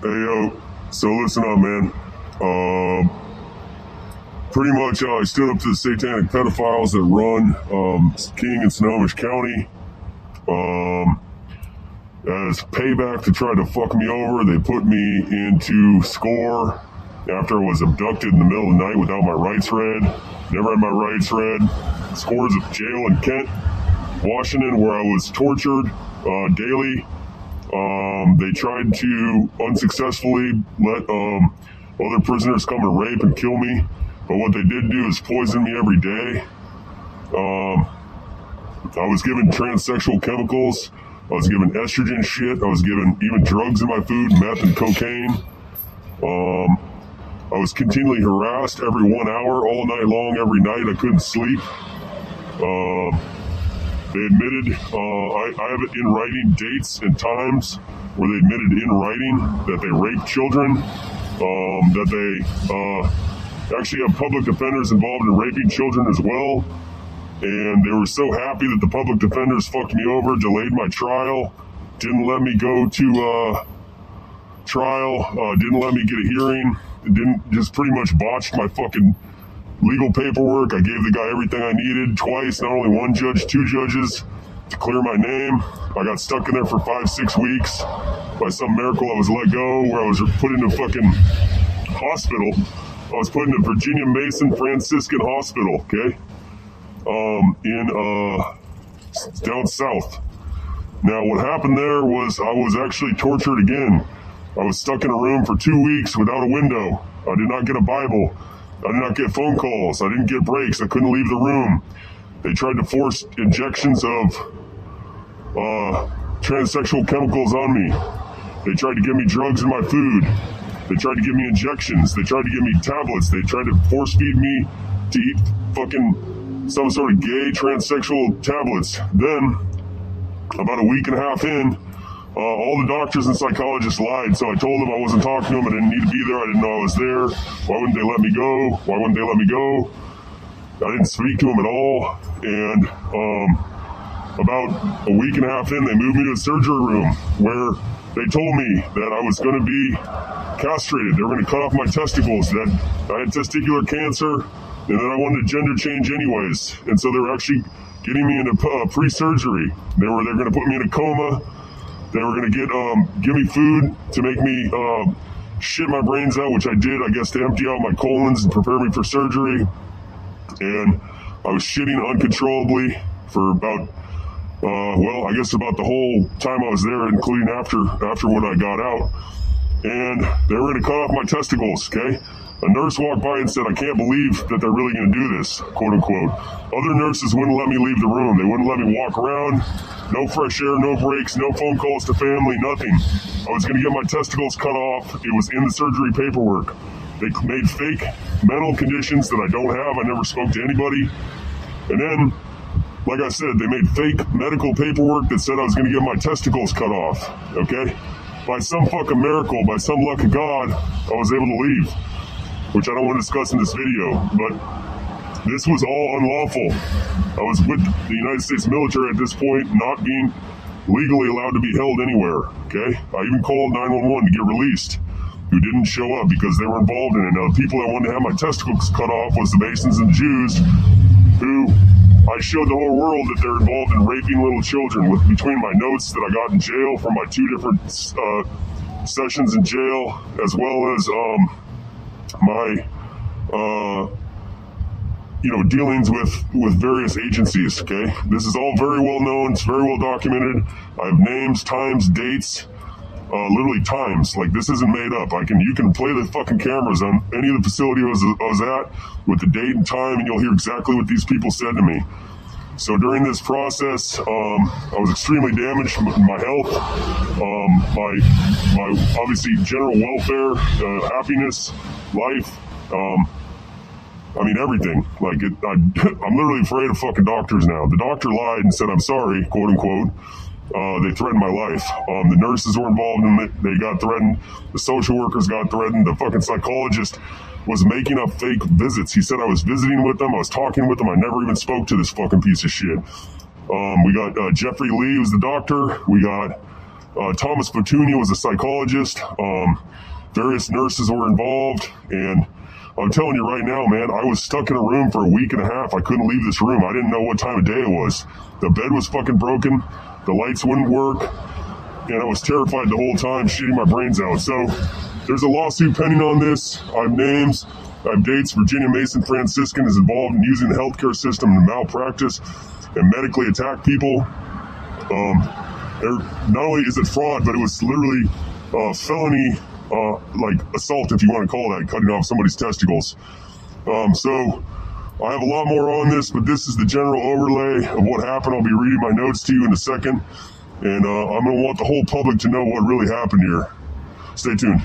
So listen up, man. Pretty much I stood up to the satanic pedophiles that run King and Snohomish County. As payback to try to fuck me over, they put me into SCORE after I was abducted in the middle of the night without my rights read. Never had my rights read. SCORE is a jail in Kent, Washington, where I was tortured daily. They tried to unsuccessfully let other prisoners come and rape and kill me, but what they did do is poison me every day. I was given transsexual chemicals. I was given estrogen shit. I was given even drugs in my food, meth and cocaine. I was continually harassed every 1 hour, all night long, every night. I couldn't sleep. They admitted, I have it in writing, dates and times where they admitted in writing that they raped children, that they actually have public defenders involved in raping children as well. And they were so happy that the public defenders fucked me over, delayed my trial, didn't let me go to trial, didn't let me get a hearing, didn't just pretty much botched my fucking legal paperwork. I gave the guy everything I needed twice, not only one judge, two judges to clear my name. I got stuck in there for 5-6 weeks. By some miracle, I was let go, where I was put in a fucking hospital. I was put in the Virginia Mason Franciscan Hospital, okay? In down south. Now, what happened there was I was actually tortured again. I was stuck in a room for 2 weeks without a window. I did not get a Bible. I did not get phone calls. I didn't get breaks. I couldn't leave the room. They tried to force injections of transsexual chemicals on me. They tried to give me drugs in my food. They tried to give me injections. They tried to give me tablets. They tried to force feed me to eat fucking some sort of gay transsexual tablets. Then, about a week and a half in, all the doctors and psychologists lied, so I told them I wasn't talking to them. I didn't need to be there. I didn't know I was there. Why wouldn't they let me go? Why wouldn't they let me go? I didn't speak to them at all. And about a week and a half in, they moved me to a surgery room where they told me that I was going to be castrated. They were going to cut off my testicles, that I had testicular cancer, and that I wanted to gender change anyways. And so they were actually getting me into pre-surgery. They're going to put me in a coma. They were going to give me food to make me shit my brains out, which I did, I guess, to empty out my colons and prepare me for surgery. And I was shitting uncontrollably for about, I guess about the whole time I was there, including after when I got out. And they were going to cut off my testicles, okay? A nurse walked by and said, I can't believe that they're really going to do this, quote unquote. Other nurses wouldn't let me leave the room. They wouldn't let me walk around. No fresh air, no breaks, no phone calls to family, nothing. I was going to get my testicles cut off. It was in the surgery paperwork. They made fake mental conditions that I don't have. I never spoke to anybody. And then, like I said, they made fake medical paperwork that said I was going to get my testicles cut off, okay? By some fucking miracle, by some luck of God, I was able to leave, which I don't want to discuss in this video, but this was all unlawful. I was with the United States military at this point, not being legally allowed to be held anywhere, okay? I even called 911 to get released, who didn't show up because they were involved in it. Now, the people that wanted to have my testicles cut off was the Masons and the Jews, who I showed the whole world that they're involved in raping little children between my notes that I got in jail from my 2 different sessions in jail, as well as my dealings with various agencies, okay? This is all very well known. It's very well documented. I have names, times, dates, literally times. Like, this isn't made up. You can play the fucking cameras on any of the facility I was at with the date and time, and you'll hear exactly what these people said to me. So during this process, I was extremely damaged. My health, my obviously general welfare, happiness, life, everything. I'm literally afraid of fucking doctors now. The doctor lied and said, I'm sorry, quote unquote. They threatened my life. The nurses were involved in it. They got threatened. The social workers got threatened. The fucking psychologist was making up fake visits. He said I was visiting with them. I was talking with them. I never even spoke to this fucking piece of shit. We got Jeffery Lee, who's the doctor. We got Thomas Petunia was a psychologist. Various nurses were involved, and I'm telling you right now, man, I was stuck in a room for a week and a half. I couldn't leave this room. I didn't know what time of day it was. The bed was fucking broken. The lights wouldn't work. And I was terrified the whole time, shitting my brains out. So there's a lawsuit pending on this. I have names. I have dates. Virginia Mason Franciscan is involved in using the healthcare system to malpractice and medically attack people. Not only is it fraud, but it was literally felony, like assault, if you want to call that, cutting off somebody's testicles. So I have a lot more on this, but this is the general overlay of what happened. I'll be reading my notes to you in a second, and I'm going to want the whole public to know what really happened here. Stay tuned.